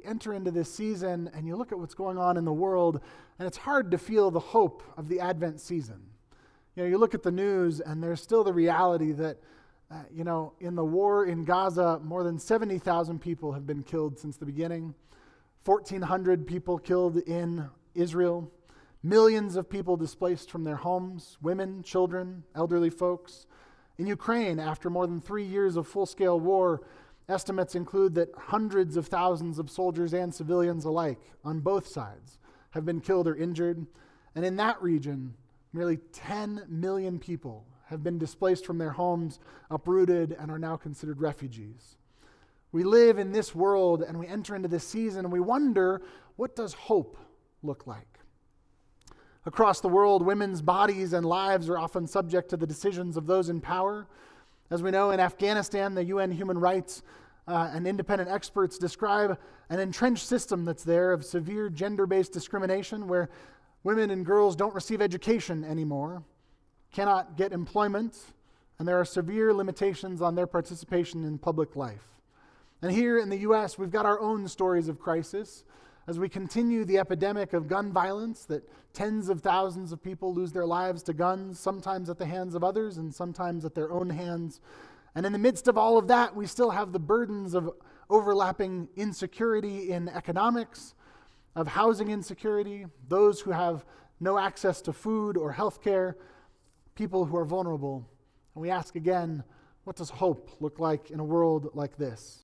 we enter into this season and you look at what's going on in the world, and it's hard to feel the hope of the Advent season. You look at the news and there's still the reality that, in the war in Gaza, more than 70,000 people have been killed since the beginning. 1,400 people killed in Israel. Millions of people displaced from their homes, women, children, elderly folks. In Ukraine, after more than 3 years of full-scale war, estimates include that hundreds of thousands of soldiers and civilians alike on both sides have been killed or injured. And in that region, nearly 10 million people have been displaced from their homes, uprooted, and are now considered refugees. We live in this world and we enter into this season and we wonder, what does hope look like? Across the world, women's bodies and lives are often subject to the decisions of those in power. As we know, in Afghanistan, the UN human rights and independent experts describe an entrenched system that's there of severe gender-based discrimination where women and girls don't receive education anymore, cannot get employment, and there are severe limitations on their participation in public life. And here in the U.S., we've got our own stories of crisis as we continue the epidemic of gun violence, that tens of thousands of people lose their lives to guns, sometimes at the hands of others and sometimes at their own hands. And in the midst of all of that, we still have the burdens of overlapping insecurity in economics, of housing insecurity, those who have no access to food or health care, people who are vulnerable. And we ask again, what does hope look like in a world like this?